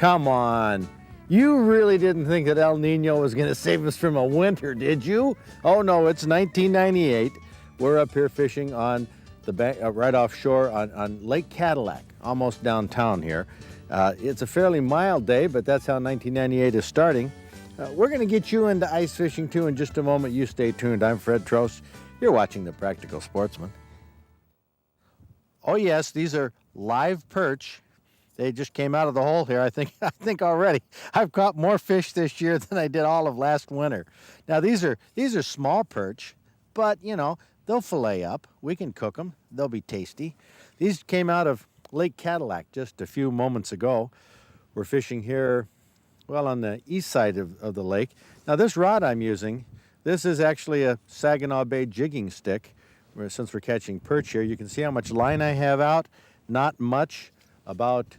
come on. You really didn't think that El Nino was going to save us from a winter, did you? Oh no, it's 1998. We're up here fishing on the bank, right offshore on Lake Cadillac, almost downtown here. It's a fairly mild day, but that's how 1998 is starting. We're going to get you into ice fishing too in just a moment. You stay tuned. I'm Fred Trost. You're watching The Practical Sportsman. Oh yes, these are live perch. They just came out of the hole here, I think already. I've caught more fish this year than I did all of last winter. Now these are small perch, but you know, they'll fillet up. We can cook them. They'll be tasty. These came out of Lake Cadillac just a few moments ago. We're fishing here, well, on the east side of the lake. Now this rod I'm using, this is actually a Saginaw Bay jigging stick. Since we're catching perch here, you can see how much line I have out. Not much, about,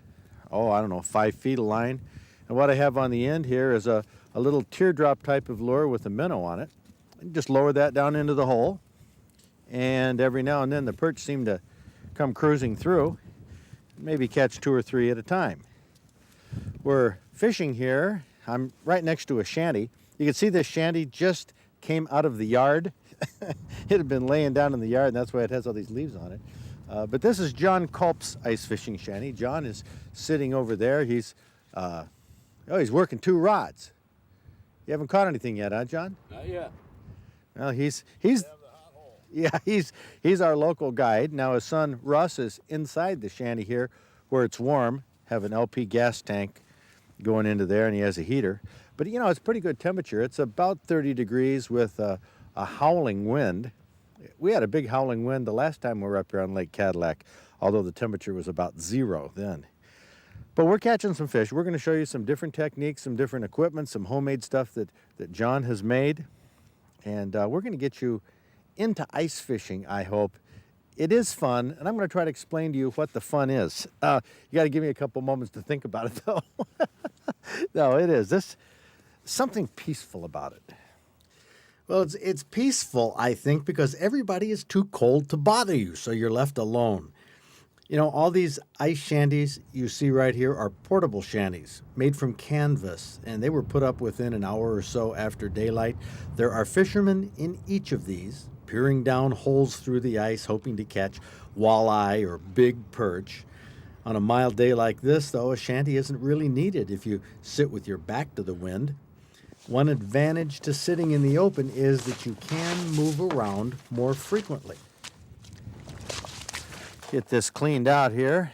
I don't know, 5 feet of line. And what I have on the end here is a little teardrop type of lure with a minnow on it. And just lower that down into the hole. And every now and then the perch seem to come cruising through. Maybe catch 2 or 3 at a time. We're fishing here. I'm right next to a shanty. You can see this shanty just came out of the yard. It had been laying down in the yard, and that's why it has all these leaves on it. But this is John Culp's ice fishing shanty. John is sitting over there. He's working 2 rods. You haven't caught anything yet, huh, John? Not yet. Well, he's our local guide. Now his son Russ is inside the shanty here, where it's warm. Have an LP gas tank going into there, and he has a heater. But you know, it's pretty good temperature. It's about 30 degrees with a howling wind. We had a big howling wind the last time we were up here on Lake Cadillac, although the temperature was about 0 then. But we're catching some fish. We're going to show you some different techniques, some different equipment, some homemade stuff that John has made. And we're going to get you into ice fishing, I hope. It is fun, and I'm going to try to explain to you what the fun is. You got to give me a couple moments to think about it, though. No, it is. There's something peaceful about it. Well, it's peaceful, I think, because everybody is too cold to bother you, so you're left alone. You know, all these ice shanties you see right here are portable shanties made from canvas, and they were put up within an hour or so after daylight. There are fishermen in each of these, peering down holes through the ice, hoping to catch walleye or big perch. On a mild day like this, though, a shanty isn't really needed if you sit with your back to the wind. One advantage to sitting in the open is that you can move around more frequently. Get this cleaned out here.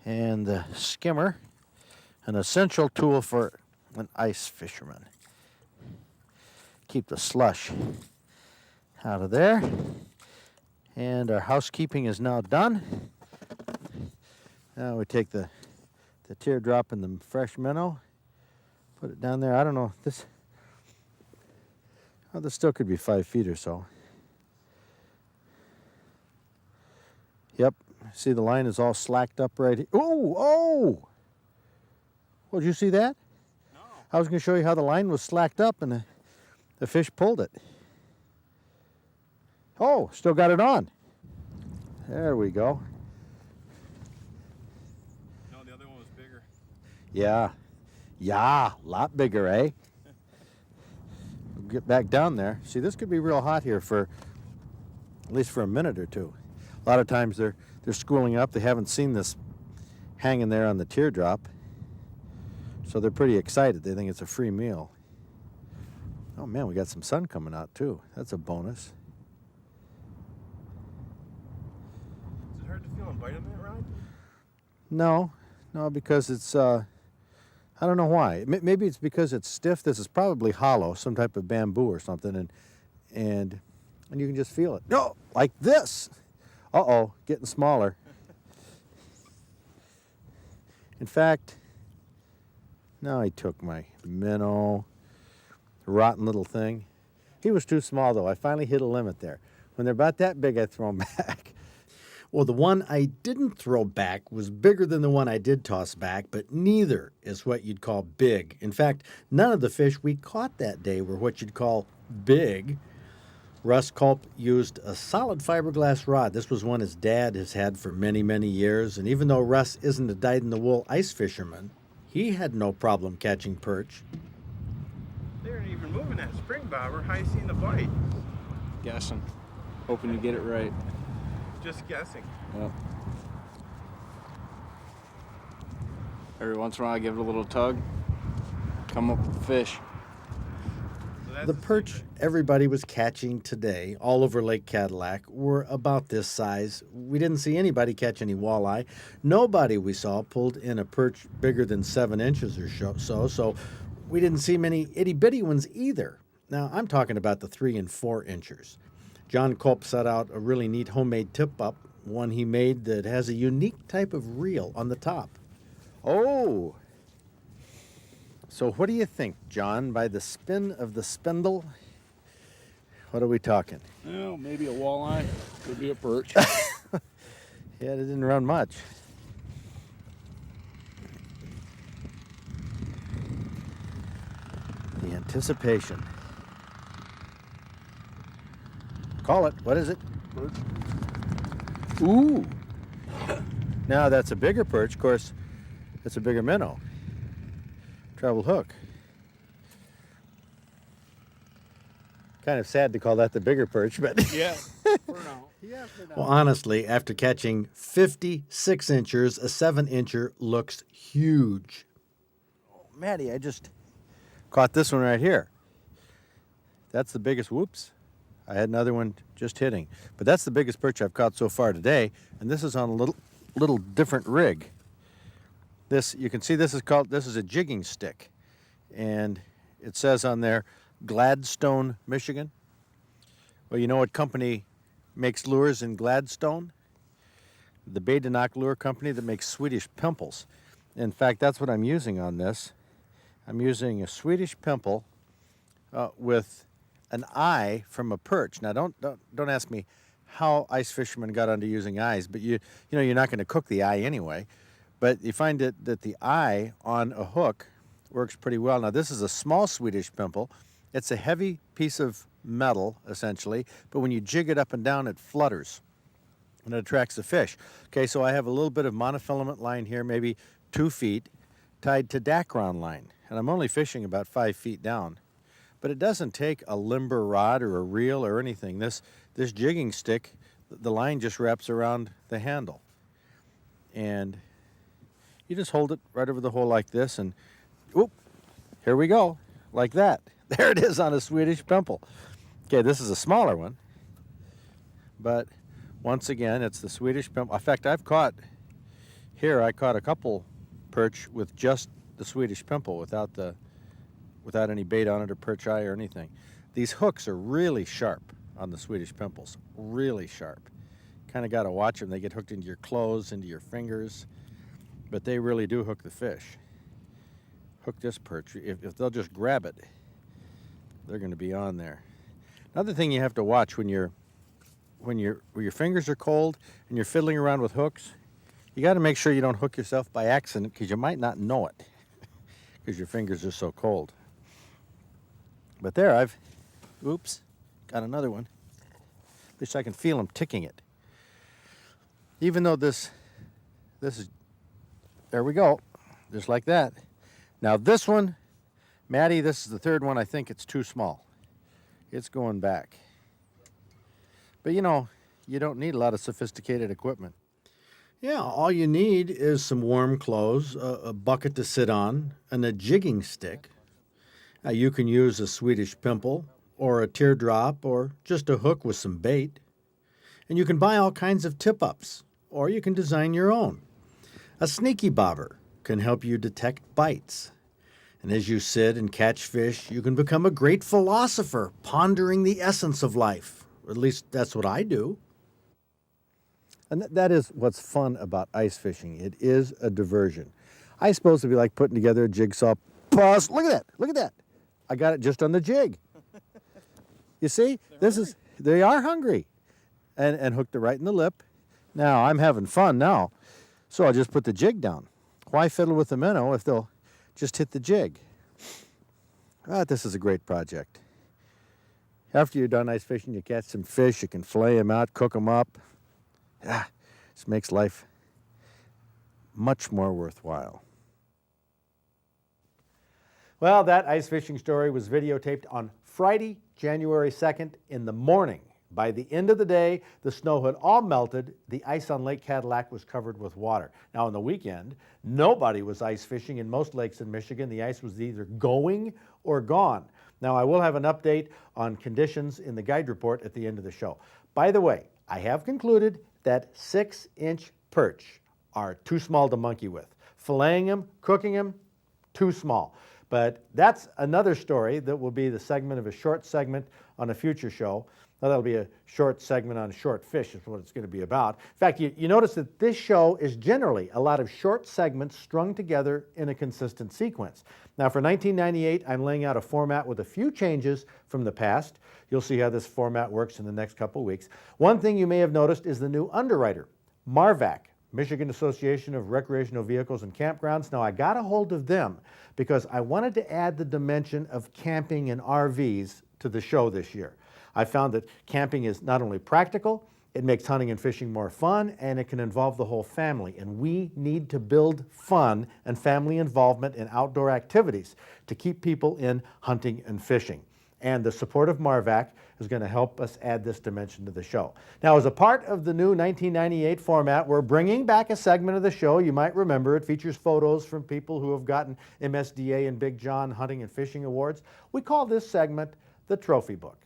And the skimmer, an essential tool for an ice fisherman. Keep the slush out of there. And our housekeeping is now done. Now we take the teardrop and the fresh minnow. Put it down there. I don't know. This still could be 5 feet or so. Yep. See, the line is all slacked up right here. Oh! Well, did you see that? No. I was going to show you how the line was slacked up and the fish pulled it. Oh, still got it on. There we go. No, the other one was bigger. Yeah, a lot bigger, eh? We'll get back down there. See, this could be real hot here for at least for a minute or two. A lot of times they're schooling up. They haven't seen this hanging there on the teardrop, so they're pretty excited. They think it's a free meal. Oh man, we got some sun coming out too. That's a bonus. Is it hard to feel a bite on that rod? No, because it's I don't know why. Maybe it's because it's stiff. This is probably hollow, some type of bamboo or something, and you can just feel it. No, like this. Uh-oh, getting smaller. In fact, now he took my minnow, rotten little thing. He was too small, though. I finally hit a limit there. When they're about that big, I throw them back. Well, the one I didn't throw back was bigger than the one I did toss back, but neither is what you'd call big. In fact, none of the fish we caught that day were what you'd call big. Russ Culp used a solid fiberglass rod. This was one his dad has had for many, many years, and even though Russ isn't a dyed-in-the-wool ice fisherman, He had no problem catching perch. They aren't even moving that spring bobber. How you seen the bite? Guessing. Hoping you get it right. Just guessing. Yep. Every once in a while I give it a little tug. Come up with the fish. So that's The perch secret. everybody was catching today all over Lake Cadillac were about this size. We didn't see anybody catch any walleye. Nobody we saw pulled in a perch bigger than 7 inches or so we didn't see many itty-bitty ones either. Now, I'm talking about the 3 and 4 inchers. John Culp set out a really neat homemade tip-up, one he made that has a unique type of reel on the top. Oh! So what do you think, John, by the spin of the spindle? What are we talking? Well, maybe a walleye. Could be a perch. Yeah, it didn't run much. The anticipation. Call it. What is it? Perch. Ooh! Now that's a bigger perch. Of course, it's a bigger minnow. Treble hook. Kind of sad to call that the bigger perch, but... Yeah, for now. Yeah, for now. Well, honestly, after catching 56 inchers, a 7-incher looks huge. Oh, Maddie, I just caught this one right here. That's the biggest. Whoops. I had another one just hitting. But that's the biggest perch I've caught so far today, and this is on a little different rig. This, you can see this is a jigging stick. And it says on there, Gladstone, Michigan. Well, you know what company makes lures in Gladstone? The Badenoch Lure Company that makes Swedish pimples. In fact, that's what I'm using on this. I'm using a Swedish pimple with an eye from a perch. Now, don't ask me how ice fishermen got onto using eyes, but you know you're not going to cook the eye anyway. But you find that the eye on a hook works pretty well. Now, this is a small Swedish pimple. It's a heavy piece of metal, essentially, but when you jig it up and down, it flutters, and it attracts the fish. Okay, so I have a little bit of monofilament line here, maybe 2 feet, tied to Dacron line, and I'm only fishing about 5 feet down. But it doesn't take a limber rod or a reel or anything. This jigging stick, the line just wraps around the handle, and you just hold it right over the hole like this, and whoop, here we go, like that. There it is on a Swedish pimple. Okay, this is a smaller one, but once again, it's the Swedish pimple. In fact, I caught a couple perch with just the Swedish pimple without any bait on it or perch eye or anything. These hooks are really sharp on the Swedish pimples, really sharp. Kind of got to watch them. They get hooked into your clothes, into your fingers, but they really do hook the fish. Hook this perch. If they'll just grab it, they're going to be on there. Another thing you have to watch when your fingers are cold and you're fiddling around with hooks, you got to make sure you don't hook yourself by accident, because you might not know it because your fingers are so cold. But there, oops, got another one. At least I can feel them ticking it. Even though this is, there we go, just like that. Now this one, Maddie, this is the third one. I think it's too small. It's going back. But you know, you don't need a lot of sophisticated equipment. Yeah, all you need is some warm clothes, a bucket to sit on, and a jigging stick. Now, you can use a Swedish pimple, or a teardrop, or just a hook with some bait. And you can buy all kinds of tip-ups, or you can design your own. A sneaky bobber can help you detect bites. And as you sit and catch fish, you can become a great philosopher, pondering the essence of life. Or at least that's what I do. And that is what's fun about ice fishing. It is a diversion. I suppose it'd be like putting together a jigsaw puzzle. Look at that, look at that. I got it just on the jig. You see, they are hungry. And hooked it right in the lip. Now, I'm having fun now, so I'll just put the jig down. Why fiddle with the minnow if they'll just hit the jig? This is a great project. After you're done ice fishing, you catch some fish, you can fillet them out, cook them up. This makes life much more worthwhile. Well, that ice fishing story was videotaped on Friday, January 2nd in the morning. By the end of the day, the snow had all melted. The ice on Lake Cadillac was covered with water. Now, on the weekend, nobody was ice fishing in most lakes in Michigan. The ice was either going or gone. Now, I will have an update on conditions in the guide report at the end of the show. By the way, I have concluded that 6-inch perch are too small to monkey with. Filleting them, cooking them, too small. But that's another story that will be the segment of a short segment on a future show. Now, that'll be a short segment on short fish is what it's going to be about. In fact, you notice that this show is generally a lot of short segments strung together in a consistent sequence. Now, for 1998, I'm laying out a format with a few changes from the past. You'll see how this format works in the next couple of weeks. One thing you may have noticed is the new underwriter, MARVAC, Michigan Association of Recreational Vehicles and Campgrounds. Now, I got a hold of them because I wanted to add the dimension of camping and RVs to the show this year. I found that camping is not only practical, it makes hunting and fishing more fun, and it can involve the whole family. And we need to build fun and family involvement in outdoor activities to keep people in hunting and fishing. And the support of MARVAC is going to help us add this dimension to the show. Now, as a part of the new 1998 format, we're bringing back a segment of the show. You might remember it features photos from people who have gotten MSDA and Big John Hunting and Fishing Awards. We call this segment the Trophy Book.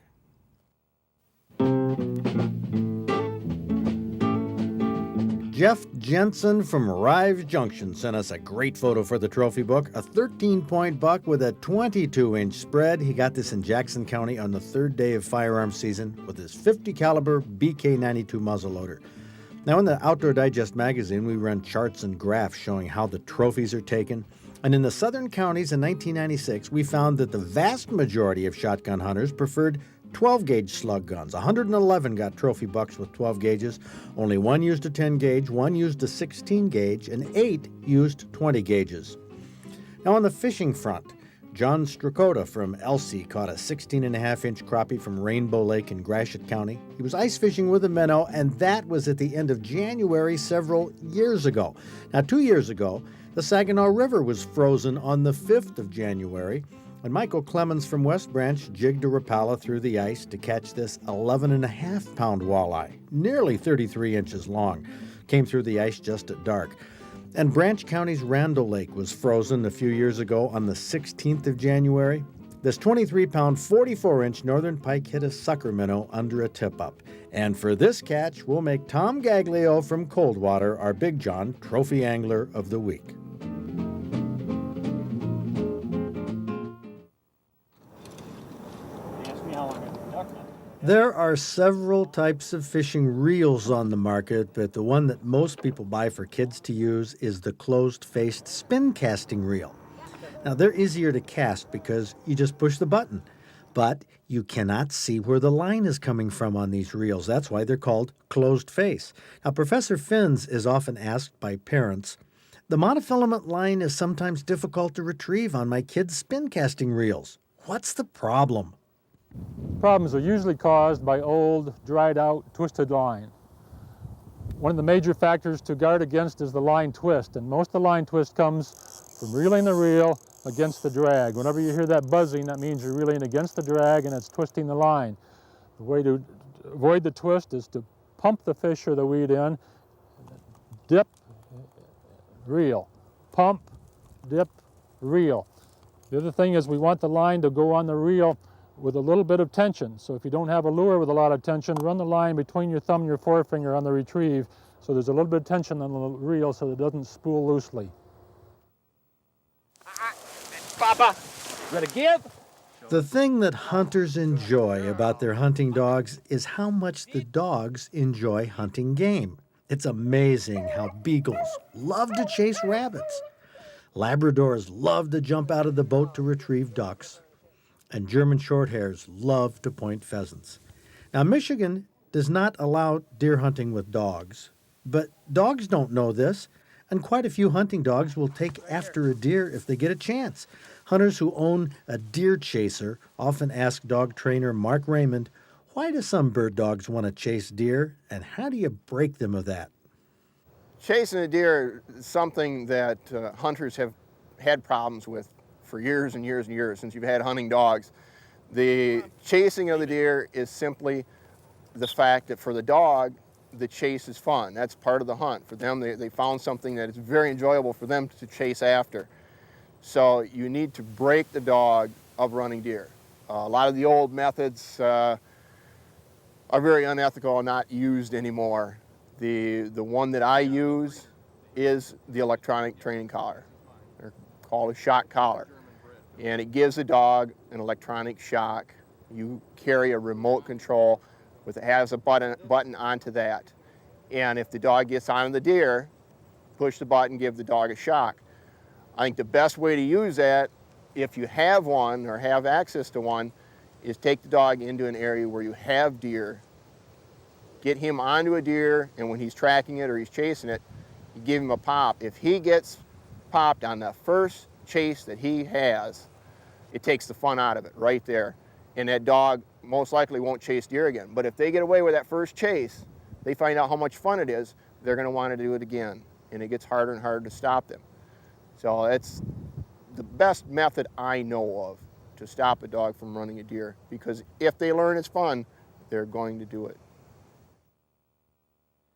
Jeff Jensen from Rive Junction sent us a great photo for the trophy book, a 13-point buck with a 22-inch spread. He got this in Jackson County on the third day of firearms season with his 50 caliber BK-92 muzzleloader. Now, in the Outdoor Digest magazine, we run charts and graphs showing how the trophies are taken. And in the southern counties in 1996, we found that the vast majority of shotgun hunters preferred 12-gauge slug guns. 111 got trophy bucks with 12 gauges. Only one used a 10-gauge, one used a 16-gauge, and 8 used 20 gauges. Now, on the fishing front, John Strakota from Elsie caught a 16.5-inch crappie from Rainbow Lake in Gratiot County. He was ice fishing with a minnow, and that was at the end of January several years ago. Now, 2 years ago, the Saginaw River was frozen on the 5th of January, and Michael Clemens from West Branch jigged a Rapala through the ice to catch this 11.5-pound walleye, nearly 33 inches long. Came through the ice just at dark. And Branch County's Randall Lake was frozen a few years ago on the 16th of January. This 23-pound, 44-inch northern pike hit a sucker minnow under a tip-up. And for this catch, we'll make Tom Gaglio from Coldwater our Big John Trophy Angler of the Week. There are several types of fishing reels on the market, but the one that most people buy for kids to use is the closed-faced spin casting reel. Now, they're easier to cast because you just push the button, but you cannot see where the line is coming from on these reels. That's why they're called closed-face. Now, Professor Finns is often asked by parents, "The monofilament line is sometimes difficult to retrieve on my kids' spin casting reels. What's the problem?" Problems are usually caused by old, dried out, twisted line. One of the major factors to guard against is the line twist, and most of the line twist comes from reeling the reel against the drag. Whenever you hear that buzzing, that means you're reeling against the drag and it's twisting the line. The way to avoid the twist is to pump the fish or the weed in, dip, reel, pump, dip, reel. The other thing is we want the line to go on the reel with a little bit of tension. So if you don't have a lure with a lot of tension, run the line between your thumb and your forefinger on the retrieve so there's a little bit of tension on the reel so that it doesn't spool loosely. Papa, ready to give? The thing that hunters enjoy about their hunting dogs is how much the dogs enjoy hunting game. It's amazing how beagles love to chase rabbits. Labradors love to jump out of the boat to retrieve ducks. And German shorthairs love to point pheasants. Now, Michigan does not allow deer hunting with dogs, but dogs don't know this, and quite a few hunting dogs will take after a deer if they get a chance. Hunters who own a deer chaser often ask dog trainer Mark Raymond, why do some bird dogs want to chase deer, and how do you break them of that? Chasing a deer is something that hunters have had problems with for years and years and years, since you've had hunting dogs. The chasing of the deer is simply the fact that for the dog, the chase is fun. That's part of the hunt. For them, they found something that is very enjoyable for them to chase after. So you need to break the dog of running deer. A lot of the old methods are very unethical and not used anymore. The one that I use is the electronic training collar. They're called a shock collar. And it gives the dog an electronic shock. You carry a remote control with it has a button onto that. And if the dog gets on the deer, push the button, give the dog a shock. I think the best way to use that, if you have one or have access to one, is take the dog into an area where you have deer, get him onto a deer, and when he's tracking it or he's chasing it, you give him a pop. If he gets popped on the first chase that he has, it takes the fun out of it right there. And that dog most likely won't chase deer again. But if they get away with that first chase, they find out how much fun it is, they're going to want to do it again. And it gets harder and harder to stop them. So it's the best method I know of to stop a dog from running a deer, because if they learn it's fun, they're going to do it.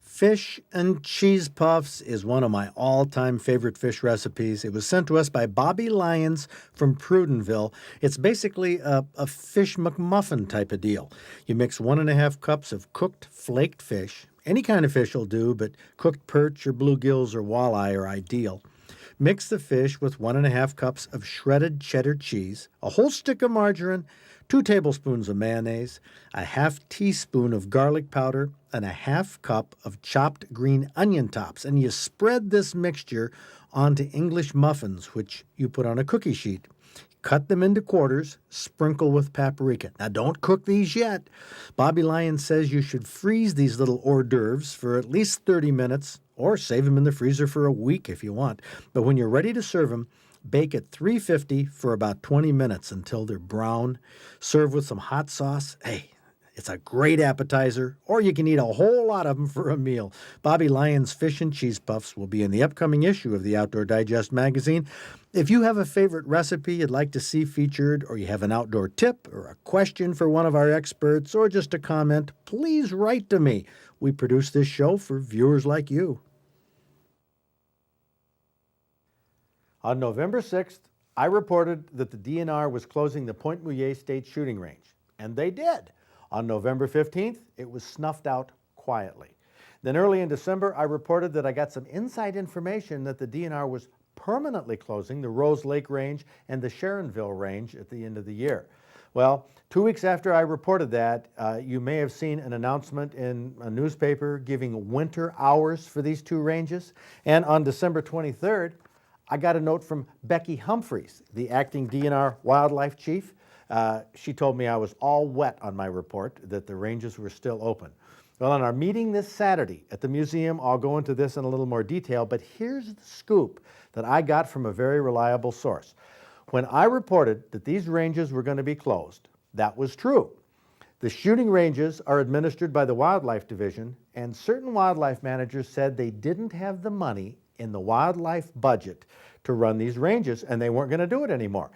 Fish and cheese puffs is one of my all-time favorite fish recipes. It was sent to us by Bobby Lyons from Prudenville. It's basically a fish McMuffin type of deal. You mix 1.5 cups of cooked flaked fish. Any kind of fish will do, but cooked perch or bluegills or walleye are ideal. Mix the fish with 1.5 cups of shredded cheddar cheese, a whole stick of margarine, 2 tablespoons of mayonnaise, a 1/2 teaspoon of garlic powder, and a 1/2 cup of chopped green onion tops. And you spread this mixture onto English muffins, which you put on a cookie sheet. Cut them into quarters, sprinkle with paprika. Now, don't cook these yet. Bobby Lyons says you should freeze these little hors d'oeuvres for at least 30 minutes, or save them in the freezer for a week if you want. But when you're ready to serve them, bake at 350 for about 20 minutes until they're brown. Serve with some hot sauce. Hey, it's a great appetizer, or you can eat a whole lot of them for a meal. Bobby Lyons Fish and Cheese Puffs will be in the upcoming issue of the Outdoor Digest magazine. If you have a favorite recipe you'd like to see featured, or you have an outdoor tip or a question for one of our experts, or just a comment, please write to me. We produce this show for viewers like you. On November 6th, I reported that the DNR was closing the Point Mouillet State Shooting Range, and they did. On November 15th, it was snuffed out quietly. Then early in December, I reported that I got some inside information that the DNR was permanently closing the Rose Lake Range and the Sharonville Range at the end of the year. Well, 2 weeks after I reported that, you may have seen an announcement in a newspaper giving winter hours for these 2 ranges. And on December 23rd, I got a note from Becky Humphreys, the acting DNR wildlife chief. She told me I was all wet on my report, that the ranges were still open. Well, on our meeting this Saturday at the museum, I'll go into this in a little more detail, but here's the scoop that I got from a very reliable source. When I reported that these ranges were going to be closed, that was true. The shooting ranges are administered by the Wildlife Division, and certain wildlife managers said they didn't have the money in the wildlife budget to run these ranges, and they weren't going to do it anymore.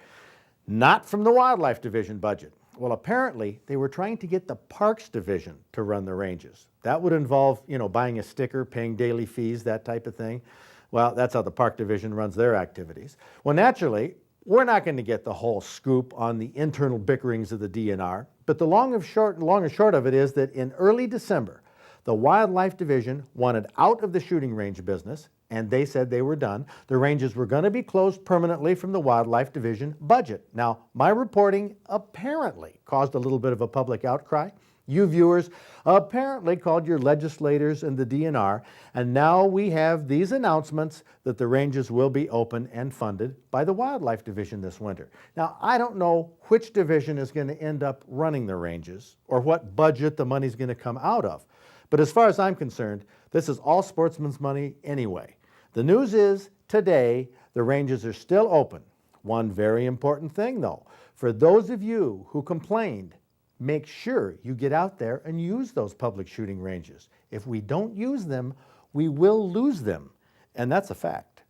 Not from the Wildlife Division budget. Well, apparently, they were trying to get the Parks Division to run the ranges. That would involve, buying a sticker, paying daily fees, that type of thing. Well, that's how the Park Division runs their activities. Well, naturally, we're not going to get the whole scoop on the internal bickerings of the DNR, but the long and short of it is that in early December, the Wildlife Division wanted out of the shooting range business, and they said they were done. The ranges were going to be closed permanently from the Wildlife Division budget. Now, my reporting apparently caused a little bit of a public outcry. You viewers apparently called your legislators and the DNR, and now we have these announcements that the ranges will be open and funded by the Wildlife Division this winter. Now, I don't know which division is going to end up running the ranges or what budget the money's going to come out of. But as far as I'm concerned, this is all sportsmen's money anyway. The news is, today, the ranges are still open. One very important thing, though, for those of you who complained, make sure you get out there and use those public shooting ranges. If we don't use them, we will lose them, and that's a fact.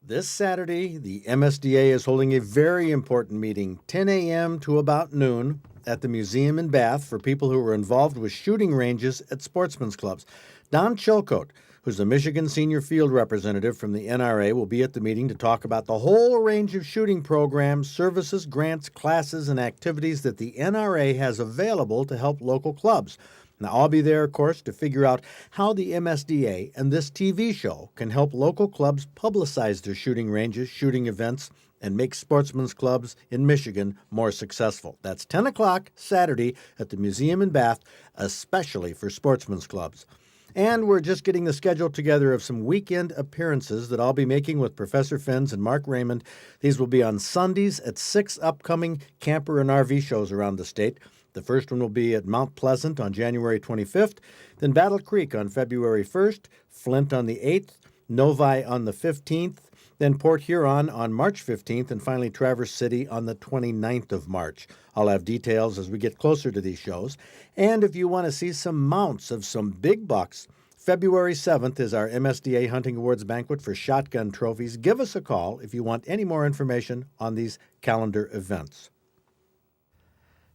This Saturday, the MSDA is holding a very important meeting, 10 a.m. to about noon, at the museum in Bath for people who are involved with shooting ranges at sportsmen's clubs. Don Chilcote, who's the Michigan Senior Field Representative from the NRA, will be at the meeting to talk about the whole range of shooting programs, services, grants, classes, and activities that the NRA has available to help local clubs. Now, I'll be there, of course, to figure out how the MSDA and this TV show can help local clubs publicize their shooting ranges, shooting events, and make sportsmen's clubs in Michigan more successful. That's 10 o'clock Saturday at the museum in Bath, especially for sportsmen's clubs. And we're just getting the schedule together of some weekend appearances that I'll be making with Professor Fenns and Mark Raymond. These will be on Sundays at 6 upcoming camper and RV shows around the state. The first one will be at Mount Pleasant on January 25th, then Battle Creek on February 1st, Flint on the 8th, Novi on the 15th, then Port Huron on March 15th, and finally Traverse City on the 29th of March. I'll have details as we get closer to these shows. And if you want to see some mounts of some big bucks, February 7th is our MSDA Hunting Awards banquet for shotgun trophies. Give us a call if you want any more information on these calendar events.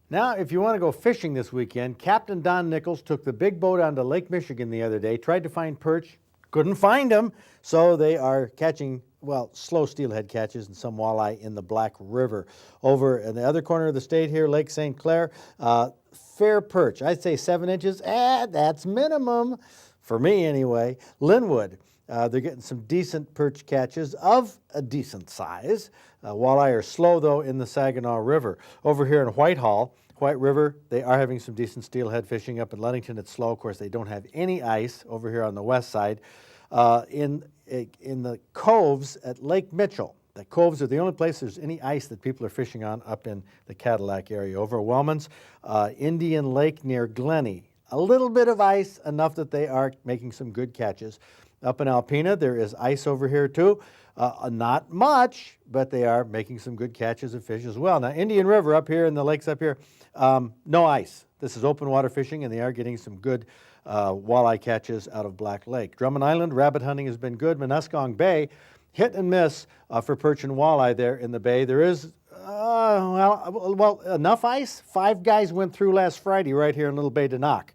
Now, if you want to go fishing this weekend, Captain Don Nichols took the big boat onto Lake Michigan the other day, tried to find perch, couldn't find them, so they are catching, well, slow steelhead catches and some walleye in the Black River. Over in the other corner of the state here, Lake St. Clair, fair perch. I'd say 7 inches. That's minimum, for me anyway. Linwood, they're getting some decent perch catches of a decent size. Walleye are slow, though, in the Saginaw River. Over here in White River, they are having some decent steelhead fishing. Up in Ludington, it's slow. Of course, they don't have any ice over here on the west side. In the coves at Lake Mitchell, the coves are the only place there's any ice that people are fishing on up in the Cadillac area. Over at Wellman's, Indian Lake near Glenny, a little bit of ice, enough that they are making some good catches. Up in Alpena, there is ice over here too. Not much, but they are making some good catches of fish as well. Now, Indian River up here in the lakes up here, no ice. This is open water fishing, and they are getting some good walleye catches out of Black Lake. Drummond Island, rabbit hunting has been good. Muskogee Bay, hit and miss for perch and walleye there in the bay. There is, enough ice. 5 guys went through last Friday right here in Little Bay de Noc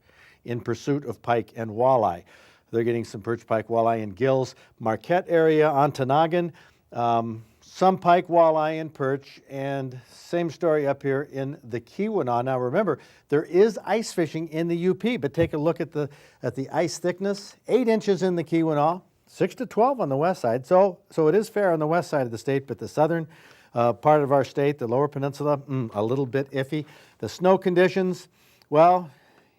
in pursuit of pike and walleye. They're getting some perch, pike, walleye, and gills. Marquette area, Ontonagon, some pike, walleye, and perch, and same story up here in the Keweenaw. Now remember, there is ice fishing in the UP, but take a look at the ice thickness. 8 inches in the Keweenaw, 6 to 12 on the west side. So it is fair on the west side of the state, but the southern part of our state, the lower peninsula, a little bit iffy. The snow conditions, well,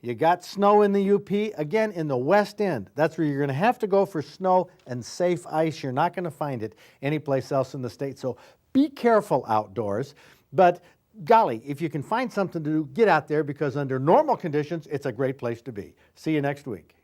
you got snow in the UP, again, in the west end. That's where you're going to have to go for snow and safe ice. You're not going to find it anyplace else in the state. So be careful outdoors. But golly, if you can find something to do, get out there, because under normal conditions, it's a great place to be. See you next week.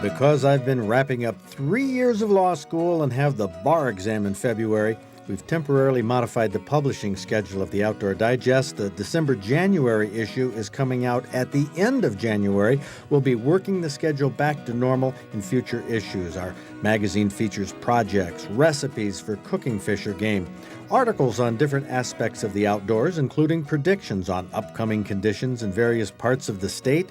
Because I've been wrapping up 3 years of law school and have the bar exam in February, we've temporarily modified the publishing schedule of the Outdoor Digest. The December-January issue is coming out at the end of January. We'll be working the schedule back to normal in future issues. Our magazine features projects, recipes for cooking fish or game, articles on different aspects of the outdoors, including predictions on upcoming conditions in various parts of the state.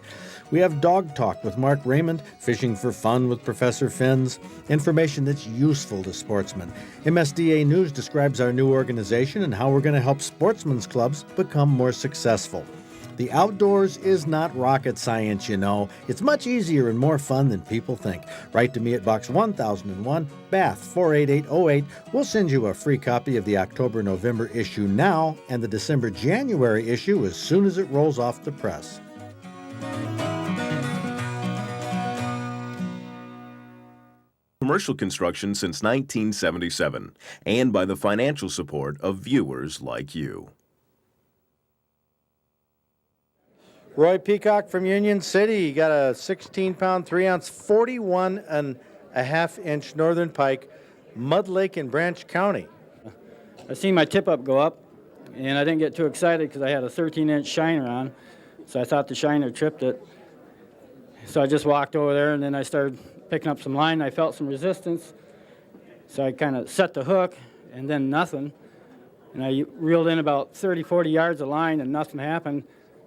We have Dog Talk with Mark Raymond, Fishing for Fun with Professor Fenns, information that's useful to sportsmen. MSDA News describes our new organization and how we're going to help sportsmen's clubs become more successful. The outdoors is not rocket science, you know. It's much easier and more fun than people think. Write to me at Box 1001, Bath 48808. We'll send you a free copy of the October-November issue now and the December-January issue as soon as it rolls off the press. Commercial construction since 1977, and by the financial support of viewers like you. Roy Peacock from Union City. You got a 16-pound, 3-ounce, 41.5-inch northern pike, Mud Lake in Branch County. I seen my tip-up go up, and I didn't get too excited because I had a 13-inch shiner on, so I thought the shiner tripped it. So I just walked over there, and then I started picking up some line. I felt some resistance, so I kind of set the hook, and then nothing. And I reeled in about 30, 40 yards of line, and nothing happened.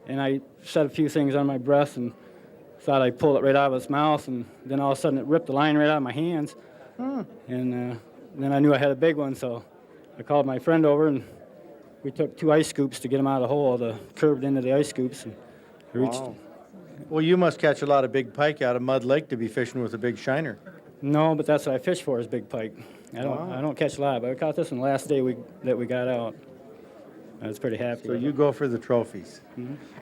And I said a few things on my breath and thought I'd pull it right out of its mouth, and then all of a sudden it ripped the line right out of my hands. And then I knew I had a big one, so I called my friend over, and we took 2 ice scoops to get him out of the hole, curved into the ice scoops, and reached. Wow. Well, you must catch a lot of big pike out of Mud Lake to be fishing with a big shiner. No, but that's what I fish for is big pike. I don't catch a lot, but I caught this one the last day that we got out. I was pretty happy. So you go for the trophies.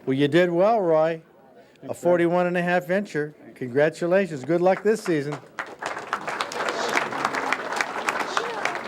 Well, you did well, Roy. A 41.5 incher. Congratulations. Good luck this season.